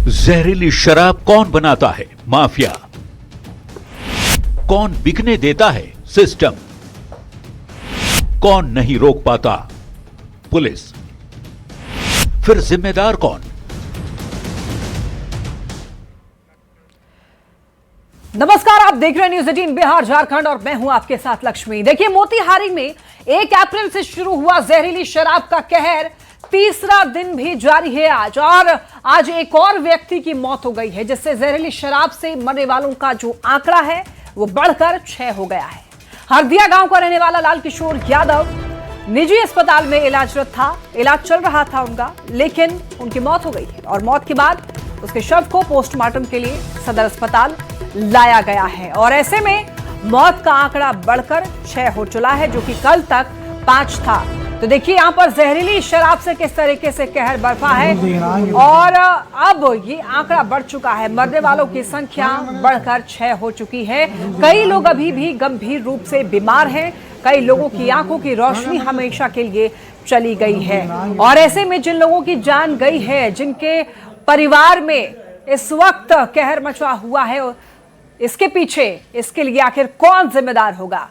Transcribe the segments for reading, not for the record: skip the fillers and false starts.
जहरीली शराब कौन बनाता है? माफिया। कौन बिकने देता है? सिस्टम। कौन नहीं रोक पाता? पुलिस। फिर जिम्मेदार कौन? नमस्कार, आप देख रहे हैं न्यूज़ 18 बिहार झारखंड और मैं हूं आपके साथ लक्ष्मी। देखिए, मोतिहारी में 1 अप्रैल से शुरू हुआ जहरीली शराब का कहर तीसरा दिन भी जारी है आज एक और व्यक्ति की मौत हो गई है, जिससे जहरीली शराब से मरने वालों का जो आंकड़ा है वो बढ़कर 6 हो गया है। हरदिया गांव का रहने वाला लाल किशोर यादव निजी अस्पताल में इलाजरत था। इलाज चल रहा था उनका, लेकिन उनकी मौत हो गई है और मौत के बाद उसके शव को पोस्टमार्टम के लिए सदर अस्पताल लाया गया है। और ऐसे में मौत का आंकड़ा बढ़कर 6 हो चला है, जो कि कल तक 5 था। तो देखिए यहाँ पर जहरीली शराब से किस तरीके से कहर बरपा है और अब ये आंकड़ा बढ़ चुका है। मरने वालों की संख्या बढ़कर 6 हो चुकी है। कई लोग अभी भी गंभीर रूप से बीमार हैं। कई लोगों की आंखों की रोशनी हमेशा के लिए चली गई है। और ऐसे में जिन लोगों की जान गई है, जिनके परिवार में इस वक्त कहर मचा हुआ है, इसके पीछे, इसके लिए आखिर कौन जिम्मेदार होगा?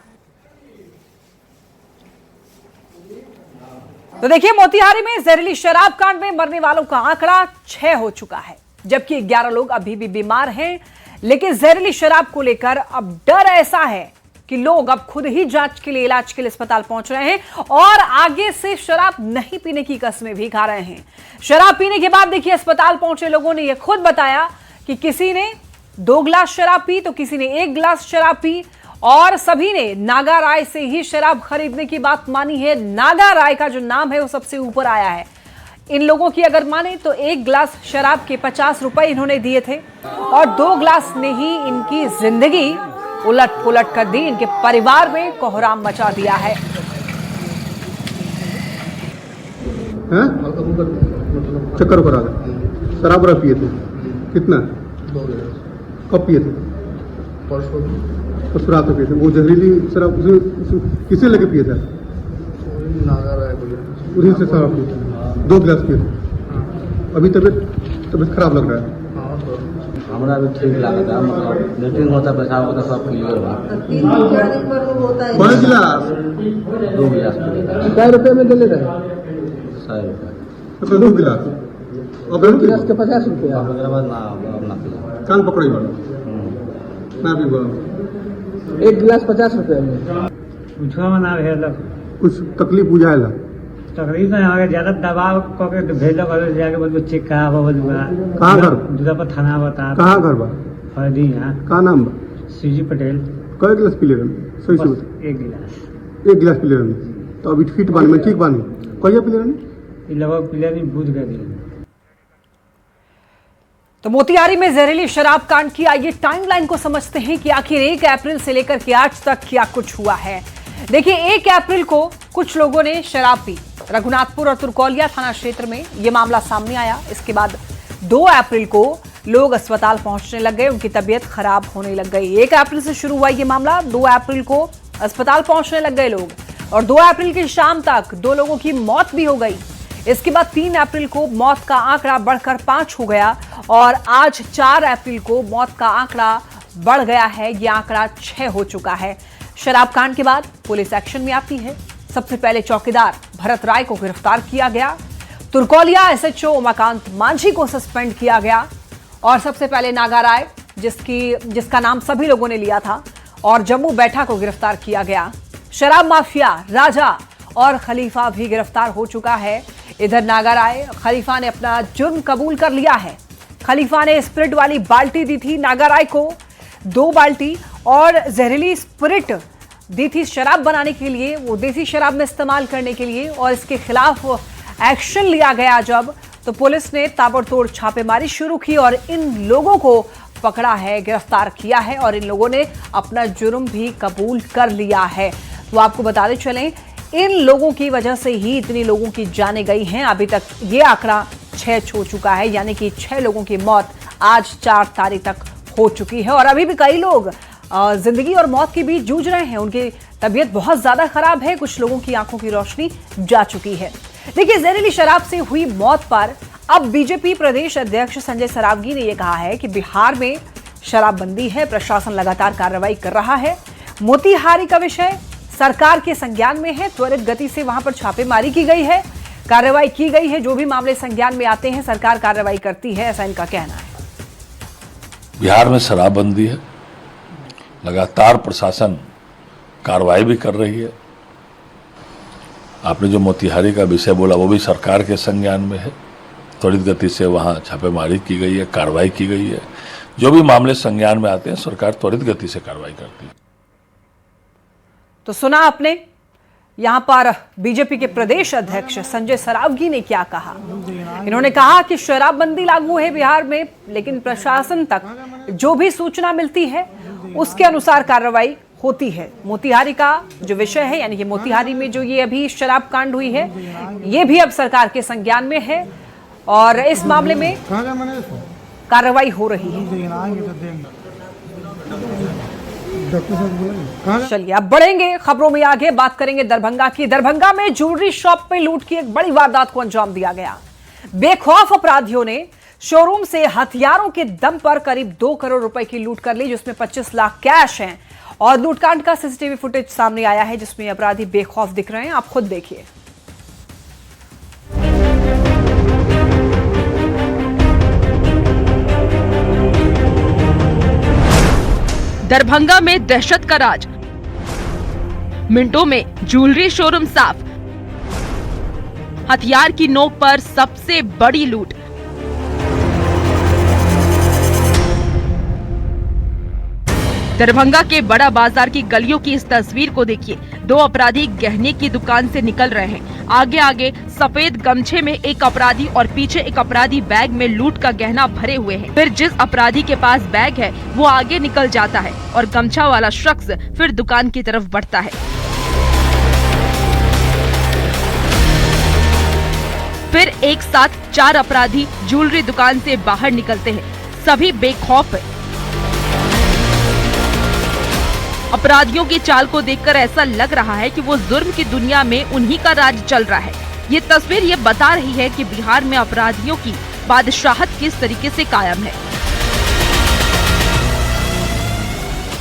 तो देखिए, मोतिहारी में जहरीली शराब कांड में मरने वालों का आंकड़ा 6 हो चुका है, जबकि 11 लोग अभी भी बीमार हैं। लेकिन जहरीली शराब को लेकर अब डर ऐसा है कि लोग अब खुद ही जांच के लिए, इलाज के लिए अस्पताल पहुंच रहे हैं और आगे से शराब नहीं पीने की कस्में भी खा रहे हैं। शराब पीने के बाद देखिए, अस्पताल पहुंचे लोगों ने यह खुद बताया कि किसी ने 2 गिलास शराब पी तो किसी ने 1 गिलास शराब पी और सभी ने नागा राय से ही शराब खरीदने की बात मानी है। नागा राय का जो नाम है वो सबसे ऊपर आया है। इन लोगों की अगर माने तो 1 गिलास शराब के 50 रुपए इन्होंने दिए थे और 2 गिलास ने ही इनकी जिंदगी उलट पुलट कर दी। इनके परिवार में कोहराम मचा दिया है। चक्कर करा गया। शराब पिए थे कितना? 2 गिलास। कब पिए थे? परसों रात में पिए थे। वो जहरीली शराब किसे लेके पिए थे? नागा राय उसी से शराब पिए थे। 2 गिलास पिए थे। अभी तबीयत खराब लग रहा है। हमारा भी ठीक लगा था, मतलब मीटिंग होता, पेशाब होता, सब क्लियर हुआ। 3 गिलास 2 गिलास कितने रुपए में दे रहे? 100 रुपये। मतलब 2 गिलास और 2 गिलास के 50 रुपये। कान पकड़े ना भी 1 गिलास 50 रुपये में कुछ तकलीफ बुझाएला? तकलीफ नहीं हमारे ज्यादा दबाव करके भेजल कर जाके बोल चेक कहा बोलूंगा। कहाँ घर? दूसरा पर थाना बता। कहाँ घर बा? हरदी। यहाँ का नाम बा? सीजी पटेल। कई गिलास पी ले रहे? सही से 1 गिलास। 1 गिलास पी ले रहे तो अभी फिट बानी में ठीक बानी? कहिए पी ले रहे? लगभग पिले नहीं बुझ गए। तो मोतिहारी में जहरीली शराब कांड की आइए टाइमलाइन को समझते हैं कि आखिर 1 अप्रैल से लेकर के आज तक क्या कुछ हुआ है। देखिए, 1 अप्रैल को कुछ लोगों ने शराब पी। रघुनाथपुर और तुरकौलिया थाना क्षेत्र में यह मामला सामने आया। इसके बाद 2 अप्रैल को लोग अस्पताल पहुंचने लग गए, उनकी तबीयत खराब होने लग गई। 1 अप्रैल से शुरू हुआ यह मामला, 2 अप्रैल को अस्पताल पहुंचने लग गए लोग और 2 अप्रैल की शाम तक 2 लोगों की मौत भी हो गई। इसके बाद 3 अप्रैल को मौत का आंकड़ा बढ़कर 5 हो गया और आज 4 अप्रैल को मौत का आंकड़ा बढ़ गया है। यह आंकड़ा 6 हो चुका है। शराब कांड के बाद पुलिस एक्शन में आती है। सबसे पहले चौकीदार भरत राय को गिरफ्तार किया गया। तुरकौलिया एसएचओ उमाकांत मांझी को सस्पेंड किया गया और सबसे पहले नागा राय, जिसका नाम सभी लोगों ने लिया था, और जम्मू बैठा को गिरफ्तार किया गया। शराब माफिया राजा और खलीफा भी गिरफ्तार हो चुका है। इधर नागा राय, खलीफा ने अपना जुर्म कबूल कर लिया है। खलीफा ने स्पिरिट वाली बाल्टी दी थी नागा राय को, 2 बाल्टी, और जहरीली स्पिरिट दी थी शराब बनाने के लिए, वो देसी शराब में इस्तेमाल करने के लिए। और इसके खिलाफ एक्शन लिया गया जब, तो पुलिस ने ताबड़तोड़ छापेमारी शुरू की और इन लोगों को पकड़ा है, गिरफ्तार किया है और इन लोगों ने अपना जुर्म भी कबूल कर लिया है। तो आपको बताते चलें, इन लोगों की वजह से ही इतनी लोगों की जानें गई हैं। अभी तक ये आंकड़ा 6 छू चुका है, यानी कि 6 लोगों की मौत आज 4 तारीख तक हो चुकी है और अभी भी कई लोग जिंदगी और मौत के बीच जूझ रहे हैं। उनकी तबीयत बहुत ज्यादा खराब है, कुछ लोगों की आंखों की रोशनी जा चुकी है। देखिए, जहरीली शराब से हुई मौत पर अब बीजेपी प्रदेश अध्यक्ष संजय सरावगी ने यह कहा है कि बिहार में शराबबंदी है, प्रशासन लगातार कार्रवाई कर रहा है। मोतिहारी का विषय सरकार के संज्ञान में है, त्वरित गति से वहां पर छापेमारी की गई है, कार्रवाई की गई है। जो भी मामले संज्ञान में आते हैं सरकार कार्रवाई करती है, ऐसा इनका कहना है। बिहार में शराबबंदी है, लगातार प्रशासन कार्रवाई भी कर रही है। आपने जो मोतिहारी का विषय बोला वो भी सरकार के संज्ञान में है, त्वरित गति से वहां छापेमारी की गई है, कार्रवाई की गई है। जो भी मामले संज्ञान में आते हैं सरकार त्वरित गति से कार्रवाई करती है। तो सुना आपने यहां पर बीजेपी के प्रदेश अध्यक्ष संजय सरावगी ने क्या कहा। इन्होंने कहा कि शराबबंदी लागू है बिहार में, लेकिन प्रशासन तक जो भी सूचना मिलती है उसके अनुसार कार्रवाई होती है। मोतिहारी का जो विषय है, यानी कि मोतिहारी में जो ये अभी शराब कांड हुई है, ये भी अब सरकार के संज्ञान में है और इस मामले में कार्रवाई हो रही है। चलिए अब बढ़ेंगे खबरों में आगे, बात करेंगे दरभंगा की। दरभंगा में ज्वेलरी शॉप पे लूट की एक बड़ी वारदात को अंजाम दिया गया। बेखौफ अपराधियों ने शोरूम से हथियारों के दम पर करीब 2 करोड़ रुपए की लूट कर ली, जिसमें 25 लाख कैश हैं और लूटकांड का सीसीटीवी फुटेज सामने आया है, जिसमें अपराधी बेखौफ दिख रहे हैं। आप खुद देखिए। दरभंगा में दहशत का राज, मिनटों में ज्वेलरी शोरूम साफ, हथियार की नोक पर सबसे बड़ी लूट। दरभंगा के बड़ा बाजार की गलियों की इस तस्वीर को देखिए। 2 अपराधी गहने की दुकान से निकल रहे हैं। आगे आगे सफेद गमछे में एक अपराधी और पीछे एक अपराधी बैग में लूट का गहना भरे हुए हैं। फिर जिस अपराधी के पास बैग है वो आगे निकल जाता है और गमछा वाला शख्स फिर दुकान की तरफ बढ़ता है। फिर एक साथ 4 अपराधी ज्वेलरी दुकान से बाहर निकलते हैं। सभी बेखौफ है। अपराधियों की चाल को देखकर ऐसा लग रहा है कि वो जुर्म की दुनिया में उन्हीं का राज चल रहा है। ये तस्वीर ये बता रही है कि बिहार में अपराधियों की बादशाहत किस तरीके से कायम है।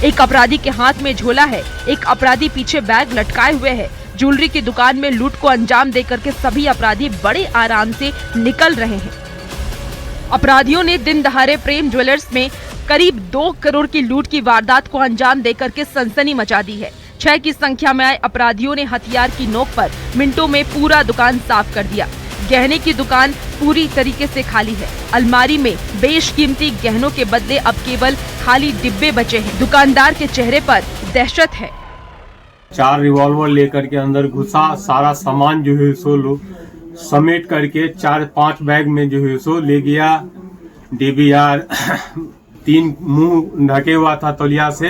एक अपराधी के हाथ में झोला है, एक अपराधी पीछे बैग लटकाए हुए है। ज्वेलरी की दुकान में लूट को अंजाम देकर के सभी अपराधी बड़े आराम से निकल रहे हैं। अपराधियों ने दिन दहाड़े प्रेम ज्वेलर्स में करीब 2 करोड़ की लूट की वारदात को अंजाम देकर के सनसनी मचा दी है। 6 की संख्या में आए अपराधियों ने हथियार की नोक पर मिनटों में पूरा दुकान साफ कर दिया। गहने की दुकान पूरी तरीके से खाली है। अलमारी में बेशकीमती गहनों के बदले अब केवल खाली डिब्बे बचे हैं। दुकानदार के चेहरे पर दहशत है। 4 रिवॉल्वर लेकर के अंदर घुसा, सारा सामान जो है सो लो समेट करके 4-5 बैग में जो है सो ले गया। DVR 3 मुंह ढके हुआ था तौलिया से,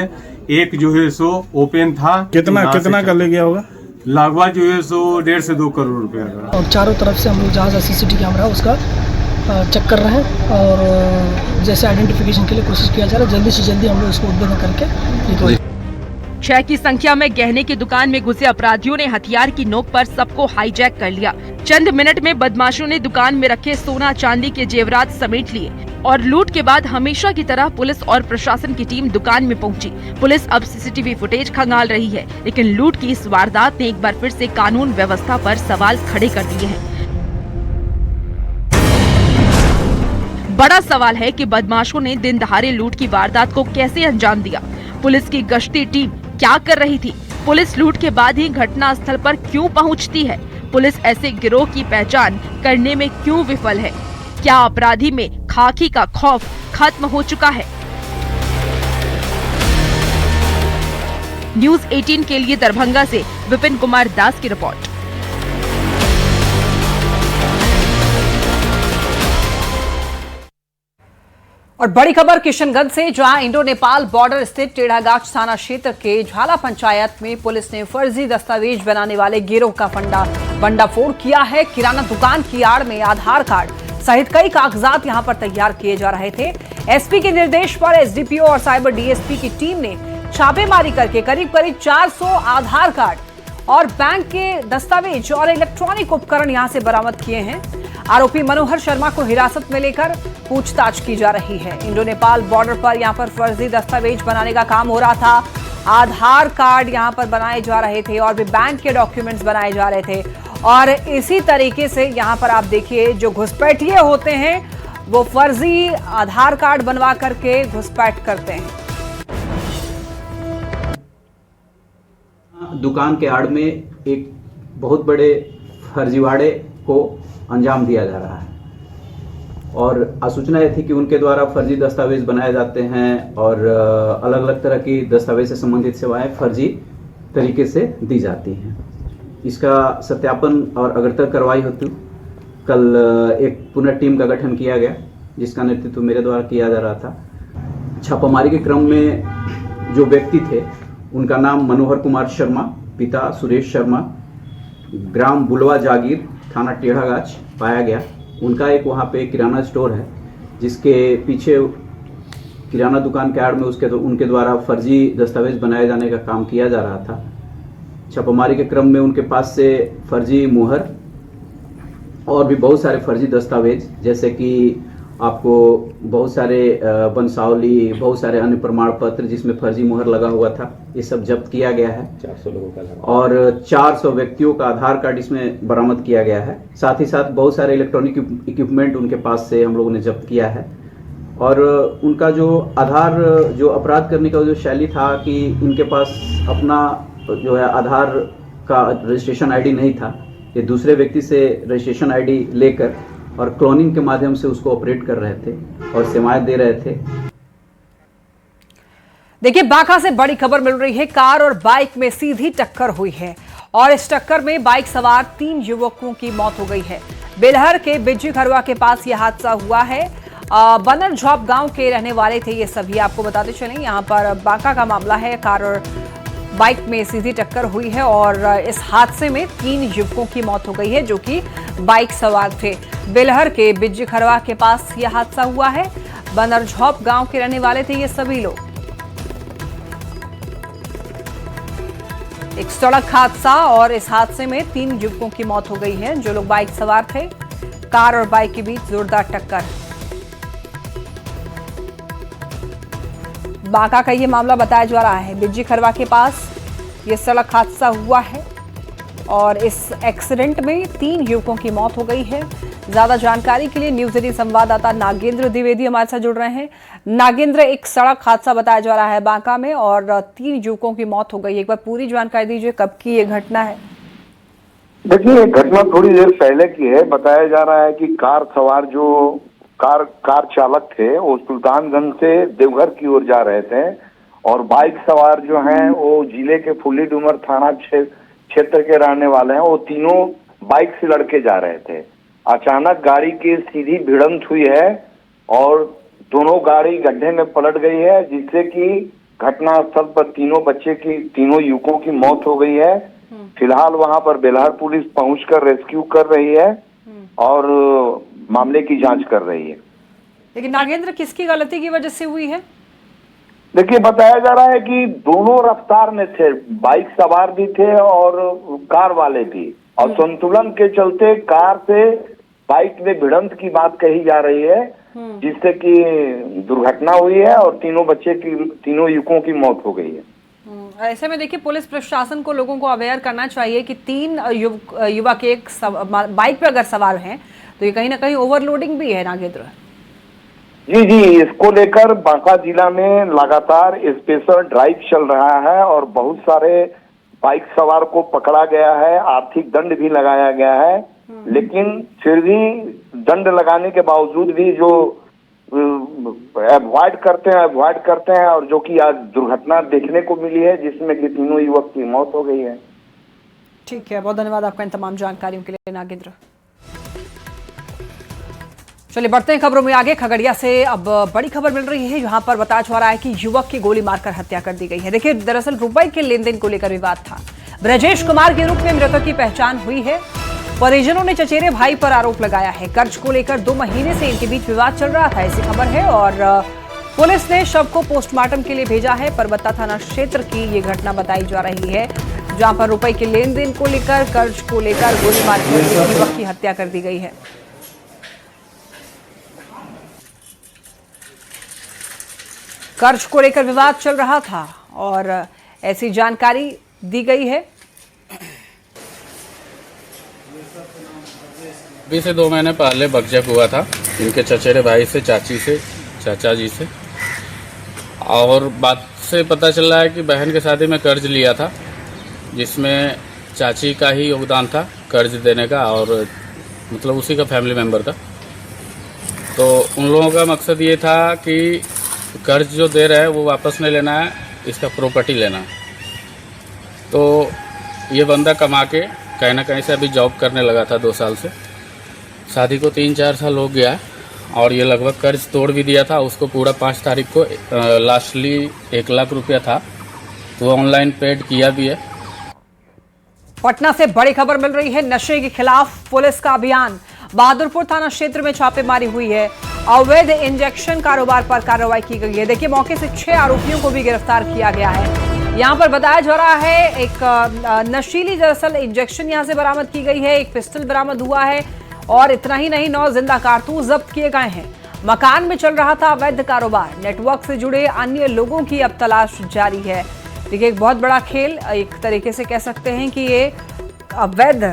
एक जो है सो ओपन था। कितना कर ले गया होगा? लगभग जो है सो 1.5 से 2 करोड़ रुपया का। और चारों तरफ से हम लोग जहाँ CCTV कैमरा उसका चेक कर रहे हैं और जैसे आइडेंटिफिकेशन के लिए कोशिश किया जा रहा है। जल्दी से जल्दी हम लोग इसको उद्भेदन करके 6 की संख्या में गहने की दुकान में घुसे अपराधियों ने हथियार की नोक पर सबको हाईजैक कर लिया। चंद मिनट में बदमाशों ने दुकान में रखे सोना चांदी के जेवरात समेट लिए और लूट के बाद हमेशा की तरह पुलिस और प्रशासन की टीम दुकान में पहुंची। पुलिस अब CCTV फुटेज खंगाल रही है, लेकिन लूट की इस वारदात ने एक बार फिर से कानून व्यवस्था पर सवाल खड़े कर दिए हैं। बड़ा सवाल है कि बदमाशों ने दिन दहाड़े लूट की वारदात को कैसे अंजाम दिया। पुलिस की गश्ती टीम क्या कर रही थी? पुलिस लूट के बाद ही घटना स्थल पर क्यों पहुंचती है? पुलिस ऐसे गिरोह की पहचान करने में क्यों विफल है? क्या अपराधी में खाकी का खौफ खत्म हो चुका है? न्यूज़ 18 के लिए दरभंगा से विपिन कुमार दास की रिपोर्ट। और बड़ी खबर किशनगंज से, जहां इंडो नेपाल बॉर्डर स्थित टेढ़ागाछ थाना क्षेत्र के झाला पंचायत में पुलिस ने फर्जी दस्तावेज बनाने वाले गिरोह का भंडाफोड़ किया है। किराना दुकान की आड़ में आधार कार्ड सहित कई कागजात यहां पर तैयार किए जा रहे थे। एसपी के निर्देश पर एसडीपीओ और साइबर डीएसपी की टीम ने छापेमारी करके करीब 400 आधार कार्ड और बैंक के दस्तावेज और इलेक्ट्रॉनिक उपकरण यहां से बरामद किए हैं। आरोपी मनोहर शर्मा को हिरासत में लेकर पूछताछ की जा रही है। इंडो नेपाल बॉर्डर पर यहां पर फर्जी दस्तावेज बनाने का काम हो रहा था। आधार कार्ड यहां पर बनाए जा रहे थे और भी बैंक के डॉक्यूमेंट्स बनाए जा रहे थे। और इसी तरीके से यहां पर आप देखिए, जो घुसपैठिए होते हैं वो फर्जी आधार कार्ड बनवा करके घुसपैठ करते हैं। दुकान के आड़ में एक बहुत बड़े फर्जीवाड़े को अंजाम दिया जा रहा है और सूचना यह थी कि उनके द्वारा फर्जी दस्तावेज बनाए जाते हैं और अलग अलग तरह की दस्तावेज से संबंधित सेवाएं फर्जी तरीके से दी जाती हैं। इसका सत्यापन और अग्रतर कार्रवाई हेतु कल एक पुनः टीम का गठन किया गया, जिसका नेतृत्व मेरे द्वारा किया जा रहा था। छापामारी के क्रम में जो व्यक्ति थे उनका नाम मनोहर कुमार शर्मा, पिता सुरेश शर्मा, ग्राम बुलवा जागीर, थाना टेढ़ागाछ पाया गया। उनका एक वहाँ पे किराना स्टोर है, जिसके पीछे किराना दुकान के आड़ में उनके द्वारा फर्जी दस्तावेज बनाए जाने का काम किया जा रहा था। छापामारी के क्रम में उनके पास से फर्जी मुहर और भी बहुत सारे फर्जी दस्तावेज, जैसे कि आपको बहुत सारे वंशावली, बहुत सारे अन्य प्रमाण पत्र जिसमें फर्जी मुहर लगा हुआ था, ये सब जब्त किया गया है। 400 लोगों का और 400 व्यक्तियों का आधार कार्ड इसमें बरामद किया गया है। साथ ही साथ बहुत सारे इलेक्ट्रॉनिक इक्विपमेंट उनके पास से हम लोगों ने जब्त किया है। और उनका जो जो अपराध करने का जो शैली था कि इनके पास अपना जो है आधार का रजिस्ट्रेशन आईडी नहीं था, ये दूसरे व्यक्ति से रजिस्ट्रेशन आईडी लेकर और क्लोनिंग के माध्यम से उसको ऑपरेट कर रहे थे और सेवाएं दे रहे थे। देखिए, बांका से बड़ी खबर मिल रही है। कार और बाइक में सीधी टक्कर हुई है और इस टक्कर में बाइक सवार 3 युवकों की मौत हो गई है। बेलहर के बिज्जी खरवा के पास यह हादसा हुआ है। बनर झॉप गांव के रहने वाले थे ये सभी। आपको बताते चलें, यहाँ पर बांका का मामला है। कार और बाइक में सीधी टक्कर हुई है और इस हादसे में 3 युवकों की मौत हो गई है, जो कि बाइक सवार थे। बेलहर के बिज्जी खरवा के पास यह हादसा हुआ है। बनरझौप गांव के रहने वाले थे ये सभी लोग। एक सड़क हादसा और इस हादसे में 3 युवकों की मौत हो गई है, जो लोग बाइक सवार थे। कार और बाइक के बीच जोरदार टक्कर। बांका का ये मामला बताया जा रहा है। बिज्जी खरवा के पास ये सड़क हादसा हुआ है और इस एक्सीडेंट में 3 युवकों की मौत हो गई है। ज्यादा जानकारी के लिए न्यूज 18 संवाददाता नागेंद्र द्विवेदी हमारे साथ जुड़ रहे हैं। नागेंद्र, एक सड़क हादसा बताया जा रहा है बांका में और 3 युवकों की मौत हो गई। एक बार पूरी जानकारी दीजिए, कब की ये घटना है? देखिए, घटना थोड़ी देर पहले की है। बताया जा रहा है कि कार सवार जो कार चालक थे वो सुल्तानगंज से देवघर की ओर जा रहे थे और बाइक सवार जो हैं वो जिले के फुल्ली डूमर थाना क्षेत्र के रहने वाले हैं। वो तीनों बाइक से लड़के जा रहे थे। अचानक गाड़ी की सीधी भिड़ंत हुई है और दोनों गाड़ी गड्ढे में पलट गई है, जिससे कि घटनास्थल पर तीनों युवकों की मौत हो गई है। फिलहाल वहां पर बेलहर पुलिस पहुंचकर रेस्क्यू कर रही है और मामले की जांच कर रही है। लेकिन नागेंद्र, किसकी गलती की वजह से हुई है? देखिए, बताया जा रहा है कि दोनों रफ्तार में थे, बाइक सवार भी थे और कार वाले भी, और संतुलन के चलते कार से बाइक में भिड़ंत की बात कही जा रही है, जिससे कि दुर्घटना हुई है और तीनों युवकों की मौत हो गई है। ऐसे में देखिए, पुलिस प्रशासन को लोगों को अवेयर करना चाहिए कि 3 युवक एक बाइक पर अगर सवार हैं तो ये कहीं ना कहीं ओवरलोडिंग भी है। नागेंद्र जी, इसको लेकर बांका जिला में लगातार स्पेशल ड्राइव चल रहा है और बहुत सारे बाइक सवार को पकड़ा गया है, आर्थिक दंड भी लगाया गया है। लेकिन फिर भी दंड लगाने के बावजूद भी जो अवॉइड करते हैं और जो कि आज दुर्घटना देखने को मिली है, जिसमें कि तीनों युवक की मौत हो गई है। ठीक है, बहुत धन्यवाद आपका इन तमाम जानकारियों के लिए नागेंद्र। चलिए बढ़ते हैं खबरों में आगे। खगड़िया से अब बड़ी खबर मिल रही है। यहाँ पर बताया जा रहा है कि युवक की गोली मारकर हत्या कर दी गई है। देखिए, दरअसल रुपए के लेन देन को लेकर विवाद था। ब्रजेश कुमार के रूप में मृतक की पहचान हुई है। परिजनों ने चचेरे भाई पर आरोप लगाया है। कर्ज को लेकर 2 महीने से इनके बीच विवाद चल रहा था, ऐसी खबर है। और पुलिस ने शव को पोस्टमार्टम के लिए भेजा है। परबत्ता थाना क्षेत्र की ये घटना बताई जा रही है, जहां पर रुपए के लेन देन को लेकर, कर्ज को लेकर गोली मारकर युवक की हत्या कर दी गई है। कर्ज को लेकर विवाद चल रहा था और ऐसी जानकारी दी गई है। अभी से 2 महीने पहले बकझक हुआ था इनके चचेरे भाई से, चाची से, चाचा जी से, और बात से पता चल रहा है कि बहन के शादी में कर्ज लिया था, जिसमें चाची का ही योगदान था कर्ज देने का, और मतलब उसी का फैमिली मेंबर का। तो उन लोगों का मकसद ये था कि कर्ज जो दे रहे हैं वो वापस नहीं लेना है, इसका प्रॉपर्टी लेना है। तो ये बंदा कमा के कहीं ना कहीं से अभी जॉब करने लगा था 2 साल से। शादी को 3-4 साल हो गया और ये लगभग कर्ज तोड़ भी दिया था। उसको पूरा 5 तारीख को लास्टली 1 लाख रुपया था, तो ऑनलाइन पेड किया भी है। पटना से बड़ी खबर मिल रही है। नशे के खिलाफ पुलिस का अभियान। बहादुरपुर थाना क्षेत्र में छापेमारी हुई है। अवैध इंजेक्शन कारोबार पर कार्रवाई की गई है। देखिए, मौके से 6 आरोपियों को भी गिरफ्तार किया गया है। यहाँ पर बताया जा रहा है एक नशीली दरअसल इंजेक्शन यहाँ से बरामद की गई है, एक पिस्टल बरामद हुआ है और इतना ही नहीं 9 जिंदा कारतूस जब्त किए गए हैं। मकान में चल रहा था अवैध कारोबार। नेटवर्क से जुड़े अन्य लोगों की अब तलाश जारी है। देखिए, एक बहुत बड़ा खेल, एक तरीके से कह सकते हैं कि ये अवैध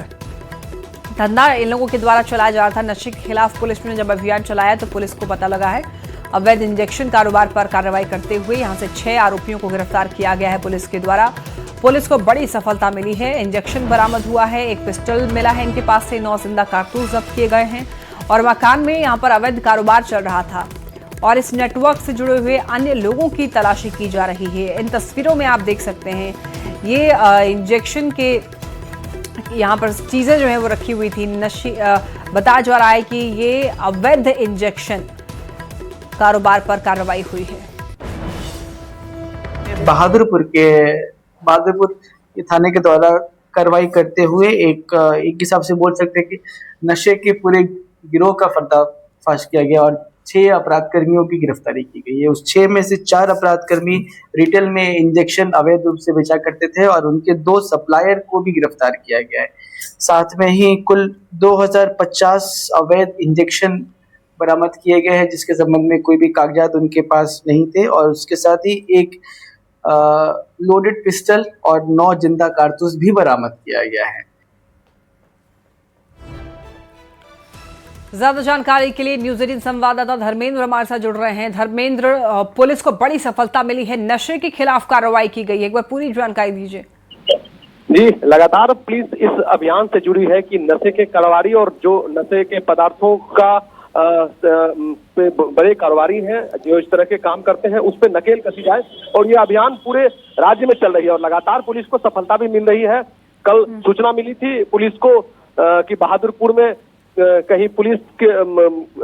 धंधा इन लोगों के द्वारा चलाया जा रहा था। नशे के खिलाफ पुलिस ने जब अभियान चलाया तो पुलिस को पता लगा है अवैध इंजेक्शन कारोबार पर कार्रवाई करते हुए यहां से 6 आरोपियों को गिरफ्तार किया गया है पुलिस के द्वारा। पुलिस को बड़ी सफलता मिली है। इंजेक्शन बरामद हुआ है, एक पिस्टल मिला है इनके पास से, 9 जिंदा कारतूस जब्त किए गए हैं और मकान में यहां पर अवैध कारोबार चल रहा था और इस नेटवर्क से जुड़े हुए अन्य लोगों की तलाशी की जा रही है। इन तस्वीरों में आप देख सकते हैं ये इंजेक्शन के यहाँ पर चीजें जो है वो रखी हुई थी। बताया जा रहा है कि ये अवैध इंजेक्शन कारोबार पर कार्रवाई हुई है। बहादुरपुर के थाने के द्वारा कार्रवाई करते हुए एक हिसाब से बोल सकते हैं कि नशे के पूरे गिरोह का पर्दाफाश किया गया और 6 अपराध कर्मियों की गिरफ्तारी की गई है। उस 6 में से 4 अपराध कर्मी रिटेल में इंजेक्शन अवैध रूप से बेचा करते थे और उनके 2 सप्लायर को भी गिरफ्तार किया गया है। साथ में ही कुल 2050 अवैध इंजेक्शन बरामद किए गए हैं, जिसके संबंध में कोई भी कागजात उनके पास नहीं थे और उसके साथ ही एक लोडेड पिस्टल और 9 जिंदा कारतूस भी बरामद किया गया है। ज्यादा जानकारी के लिए न्यूज 18 संवाददाता धर्मेंद्र हमारे साथ जुड़ रहे हैं। धर्मेंद्र, पुलिस को बड़ी सफलता मिली है, नशे के खिलाफ कार्रवाई की गई है, एक बार पूरी जानकारी दीजिए। जी, लगातार पुलिस इस अभियान से जुड़ी है कि नशे के कारोबारी और जो नशे के पदार्थों का बड़े कारोबारी हैं जो इस तरह के काम करते हैं उस पर नकेल कसी जाए और ये अभियान पूरे राज्य में चल रही है और लगातार पुलिस को सफलता भी मिल रही है। कल सूचना मिली थी पुलिस को कि बहादुरपुर में कहीं पुलिस के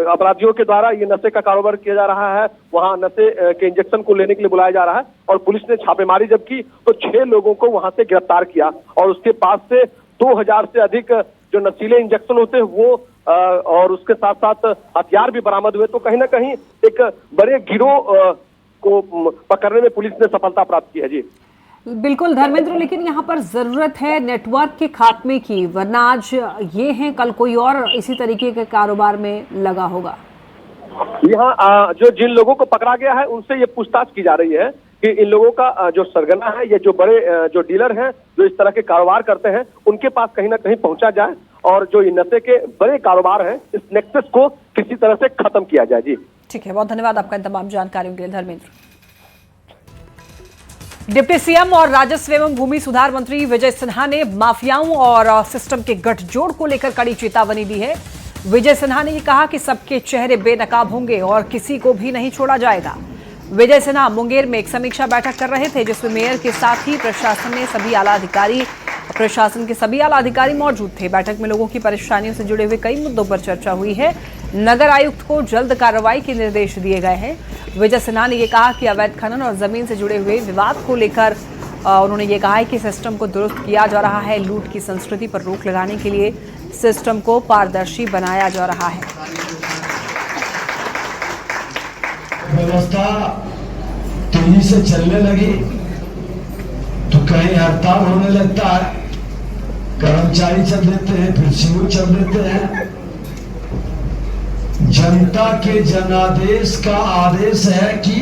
अपराधियों के द्वारा ये नशे का कारोबार किया जा रहा है, वहां नशे के इंजेक्शन को लेने के लिए बुलाया जा रहा है और पुलिस ने छापेमारी जब की तो 6 लोगों को वहां से गिरफ्तार किया और उसके पास से 2000 से अधिक जो नशीले इंजेक्शन होते हैं वो और उसके साथ साथ हथियार भी बरामद हुए। तो कहीं ना कहीं एक बड़े गिरोह को पकड़ने में पुलिस ने सफलता प्राप्त की है। जी बिल्कुल धर्मेंद्र, लेकिन यहाँ पर जरूरत है नेटवर्क के खात्मे की, वरना आज ये है कल कोई और इसी तरीके के कारोबार में लगा होगा। यहाँ जो जिन लोगों को पकड़ा गया है उनसे ये पूछताछ की जा रही है कि इन लोगों का जो सरगना है, ये जो बड़े जो डीलर हैं जो इस तरह के कारोबार करते हैं उनके पास कहीं ना कहीं पहुंचा जाए और जो ये नशे के बड़े कारोबार हैं इस नेक्सस को किसी तरह से खत्म किया जाए। जी ठीक है, बहुत धन्यवाद आपका इन तमाम जानकारियों के लिए धर्मेंद्र। डिप्टी सीएम और राजस्व एवं भूमि सुधार मंत्री विजय सिन्हा ने माफियाओं और सिस्टम के गठजोड़ को लेकर कड़ी चेतावनी दी है। विजय सिन्हा ने कहा कि सबके चेहरे बेनकाब होंगे और किसी को भी नहीं छोड़ा जाएगा। विजय सिन्हा मुंगेर में एक समीक्षा बैठक कर रहे थे जिसमें मेयर के साथ ही प्रशासन के सभी आला अधिकारी मौजूद थे। बैठक में लोगों की परेशानियों से जुड़े हुए कई मुद्दों पर चर्चा हुई है। नगर आयुक्त को जल्द कार्रवाई के निर्देश दिए गए हैं। विजय सिन्हा ने यह कहा कि अवैध खनन और जमीन से जुड़े हुए विवाद को लेकर उन्होंने ये कहा है कि सिस्टम को दुरुस्त किया जा रहा है। लूट की संस्कृति पर रोक लगाने के लिए सिस्टम को पारदर्शी बनाया जा रहा है। व्यवस्था तेजी से चलने लगी तो कहीं हड़ताल होने लगता है, कर्मचारी चल देते हैं, फिर शिविर चल देते हैं। जनता के जनादेश का आदेश है कि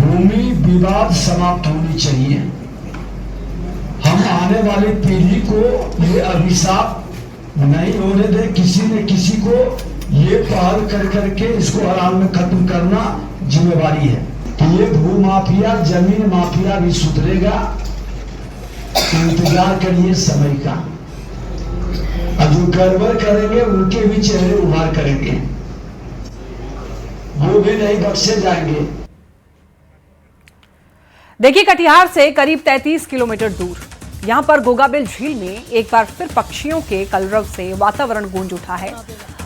भूमि विवाद समाप्त होनी चाहिए। हम आने वाली पीढ़ी को ये अभिशाप नहीं होने दे, किसी न किसी को ये पहल कर करके इसको आराम में खत्म करना जिम्मेवारी है। तो ये भू माफिया, जमीन माफिया भी सुधरेगा, इंतजार करिए समय का। अब जो गड़बड़ करेंगे उनके भी चेहरे उभार करेंगे, वो भी नहीं बख्शे जाएंगे। देखिए, कटिहार से करीब 33 किलोमीटर दूर यहां पर गोगाबिल झील में एक बार फिर पक्षियों के कलरव से वातावरण गूंज उठा है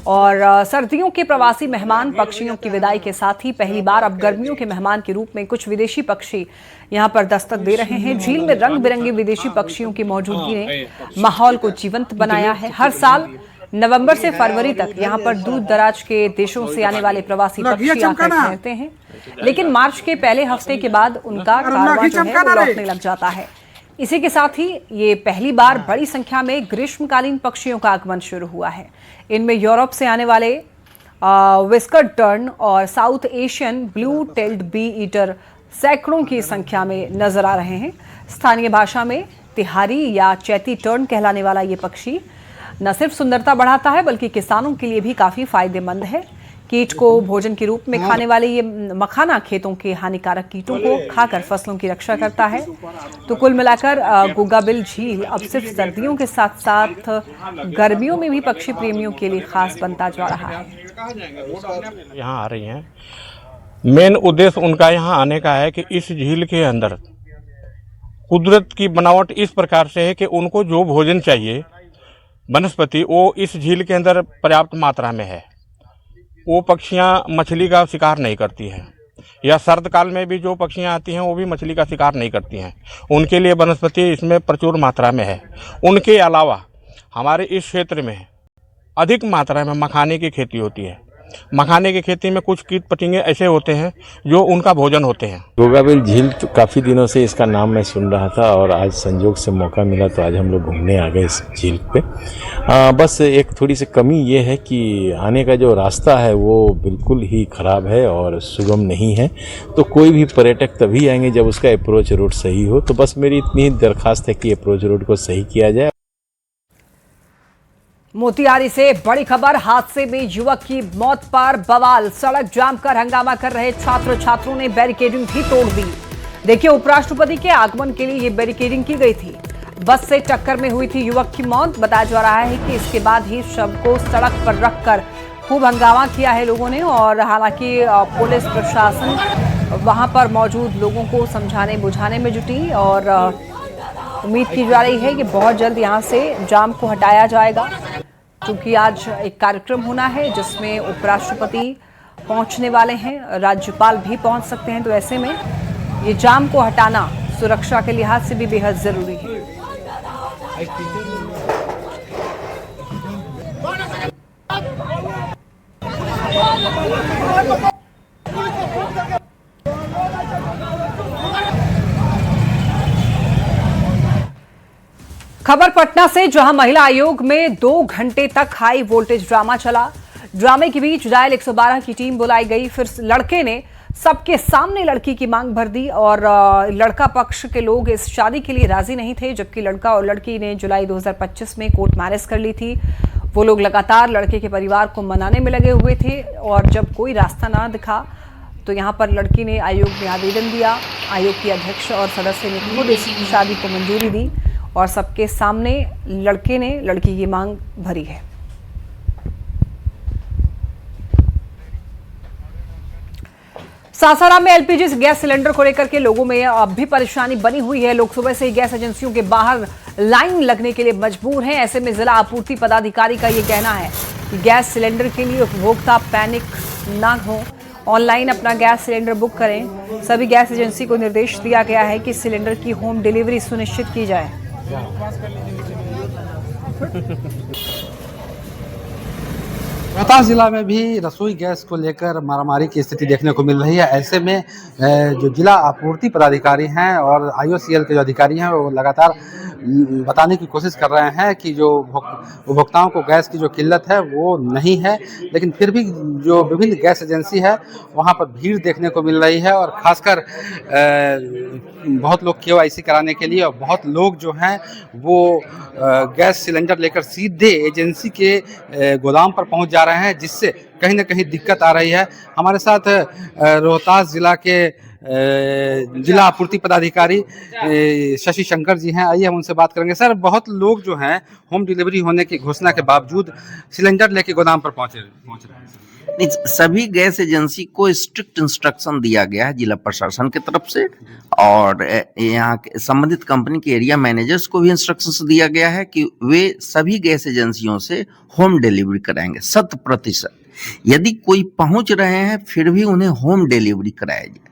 और सर्दियों के प्रवासी मेहमान पक्षियों की विदाई के साथ ही पहली बार अब गर्मियों के मेहमान के रूप में कुछ विदेशी पक्षी यहां पर दस्तक दे रहे हैं। झील में रंग बिरंगे विदेशी पक्षियों की मौजूदगी ने माहौल को जीवंत बनाया है। हर साल नवंबर से फरवरी तक यहां पर दूर दराज के देशों से आने वाले प्रवासी पक्षी आकर ठहरते हैं, लेकिन मार्च के पहले हफ्ते के बाद उनका कारवां जो है वो लौटने लग जाता है। इसी के साथ ही ये पहली बार बड़ी संख्या में ग्रीष्मकालीन पक्षियों का आगमन शुरू हुआ है। इनमें यूरोप से आने वाले विस्कर्ड टर्न और south Asian blue tailed bee eater सैकड़ों की संख्या में नजर आ रहे हैं। स्थानीय भाषा में तिहारी या चैती टर्न कहलाने वाला ये पक्षी न सिर्फ सुंदरता बढ़ाता है बल्कि किसानों के लिए भी काफी फायदेमंद है। कीट को भोजन के रूप में खाने वाले ये मखाना खेतों के हानिकारक कीटों को खाकर फसलों की रक्षा करता है। तो कुल मिलाकर गोगाबिल झील अब सिर्फ सर्दियों के साथ साथ गर्मियों में भी पक्षी प्रेमियों के लिए खास बनता जा रहा है। यहाँ आ रही हैं, मेन उद्देश्य उनका यहाँ आने का है कि इस झील के अंदर कुदरत की बनावट इस प्रकार से है कि उनको जो भोजन चाहिए वनस्पति वो इस झील के अंदर पर्याप्त मात्रा में है। वो पक्षियाँ मछली का शिकार नहीं करती हैं, या सर्द काल में भी जो पक्षियाँ आती हैं वो भी मछली का शिकार नहीं करती हैं। उनके लिए वनस्पति इसमें प्रचुर मात्रा में है। उनके अलावा हमारे इस क्षेत्र में अधिक मात्रा में मखाने की खेती होती है। मखाने की खेती में कुछ कीट पतंगे ऐसे होते हैं जो उनका भोजन होते हैं। गोगाबिल झील काफ़ी दिनों से इसका नाम मैं सुन रहा था और आज संयोग से मौका मिला तो आज हम लोग घूमने आ गए इस झील पे। बस एक थोड़ी सी कमी ये है कि आने का जो रास्ता है वो बिल्कुल ही ख़राब है और सुगम नहीं है। तो कोई भी पर्यटक तभी आएंगे जब उसका अप्रोच रूट सही हो। तो बस मेरी इतनी ही दरख्वास्त है कि अप्रोच रूट को सही किया जाए। मोतिहारी से बड़ी खबर, हादसे में युवक की मौत पर बवाल। सड़क जाम कर हंगामा कर रहे छात्रों ने बैरिकेडिंग भी तोड़ दी। देखिए, उपराष्ट्रपति के आगमन के लिए ये बैरिकेडिंग की गई थी। बस से टक्कर में हुई थी युवक की मौत। बताया जा रहा है कि इसके बाद ही शव को सड़क पर रखकर खूब हंगामा किया है लोगों ने और हालांकि पुलिस प्रशासन वहां पर मौजूद लोगों को समझाने बुझाने में जुटी और उम्मीद की जा रही है कि बहुत जल्द यहां से जाम को हटाया जाएगा, क्योंकि आज एक कार्यक्रम होना है जिसमें उपराष्ट्रपति पहुंचने वाले हैं, राज्यपाल भी पहुंच सकते हैं। तो ऐसे में ये जाम को हटाना सुरक्षा के लिहाज से भी बेहद जरूरी है। खबर पटना से, जहां महिला आयोग में 2 घंटे तक हाई वोल्टेज ड्रामा चला। ड्रामे के बीच डायल 112 की टीम बुलाई गई। फिर लड़के ने सबके सामने लड़की की मांग भर दी और लड़का पक्ष के लोग इस शादी के लिए राजी नहीं थे, जबकि लड़का और लड़की ने जुलाई 2025 में कोर्ट मैरिज कर ली थी। वो लोग लगातार लड़के के परिवार को मनाने में लगे हुए थे और जब कोई रास्ता ना दिखा तो यहाँ पर लड़की ने आयोग में आवेदन दिया। आयोग की अध्यक्ष और सदस्य ने खुद इस शादी को मंजूरी दी और सबके सामने लड़के ने लड़की की मांग भरी है। सासाराम में एलपीजी गैस सिलेंडर को लेकर के लोगों में अब भी परेशानी बनी हुई है। लोग सुबह से ही गैस एजेंसियों के बाहर लाइन लगने के लिए मजबूर हैं। ऐसे में जिला आपूर्ति पदाधिकारी का ये कहना है कि गैस सिलेंडर के लिए उपभोक्ता पैनिक ना हो, ऑनलाइन अपना गैस सिलेंडर बुक करें। सभी गैस एजेंसी को निर्देश दिया गया है कि सिलेंडर की होम डिलीवरी सुनिश्चित की जाए। रोहतास जिला में भी रसोई गैस को लेकर मारामारी की स्थिति देखने को मिल रही है। ऐसे में जो जिला आपूर्ति पदाधिकारी हैं और आईओसीएल के जो अधिकारी हैं वो लगातार बताने की कोशिश कर रहे हैं कि जो उपभोक्ताओं को गैस की जो किल्लत है वो नहीं है, लेकिन फिर भी जो विभिन्न गैस एजेंसी है वहाँ पर भीड़ देखने को मिल रही है और खासकर बहुत लोग KYC कराने के लिए और बहुत लोग जो हैं वो गैस सिलेंडर लेकर सीधे एजेंसी के गोदाम पर पहुंच जा रहे हैं, जिससे कहीं ना कहीं दिक्कत आ रही है। हमारे साथ रोहतास जिला के जिला आपूर्ति पदाधिकारी शशि शंकर जी हैं, आइए हम उनसे बात करेंगे। सर, बहुत लोग जो हैं होम डिलीवरी होने की घोषणा के बावजूद सिलेंडर लेके गोदाम पर पहुंच रहे हैं। सभी गैस एजेंसी को स्ट्रिक्ट इंस्ट्रक्शन दिया गया है जिला प्रशासन की तरफ से, और यहाँ संबंधित कंपनी के एरिया मैनेजर्स को भी इंस्ट्रक्शंस दिया गया है कि वे सभी गैस एजेंसियों से होम डिलीवरी कराएंगे 100%। यदि कोई पहुंच रहे हैं फिर भी उन्हें होम डिलीवरी कराया जाए।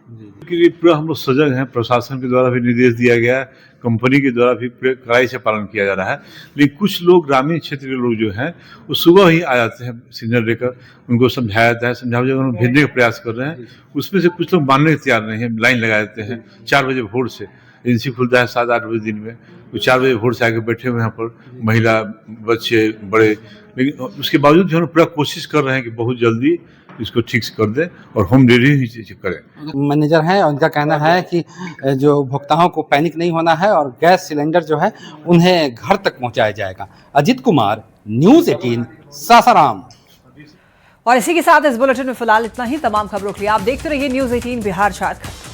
के लिए पूरा हम लोग सजग हैं, प्रशासन के द्वारा भी निर्देश दिया गया है, कंपनी के द्वारा भी पूरे कड़ाई से पालन किया जा रहा है। लेकिन कुछ लोग ग्रामीण क्षेत्र के लोग जो हैं वो सुबह ही आ जाते हैं सिलेंडर लेकर, उनको समझाया जाता है, समझाओ जब उनको भेजने का प्रयास कर रहे हैं, उसमें से कुछ लोग मानने के तैयार नहीं है, लाइन लगा देते हैं 4 बजे भोर से। एजेंसी खुलता है 7-8 बजे दिन में, तो 4 बजे भोर से आके बैठे हुए यहाँ पर महिला, बच्चे, बड़े, लेकिन उसके बावजूद भी हम पूरा कोशिश कर रहे हैं कि बहुत जल्दी इसको ठीक कर दें और होम डिलीवरी करें। मैनेजर हैं और उनका कहना है कि जो उपभोक्ताओं को पैनिक नहीं होना है और गैस सिलेंडर जो है उन्हें घर तक पहुंचाया जाएगा। अजित कुमार, न्यूज़ 18, सासाराम। और इसी के साथ इस बुलेटिन में फिलहाल इतना ही। तमाम खबरों के लिए आप देखते रहिए न्यूज़ 18 बिहार झारखंड।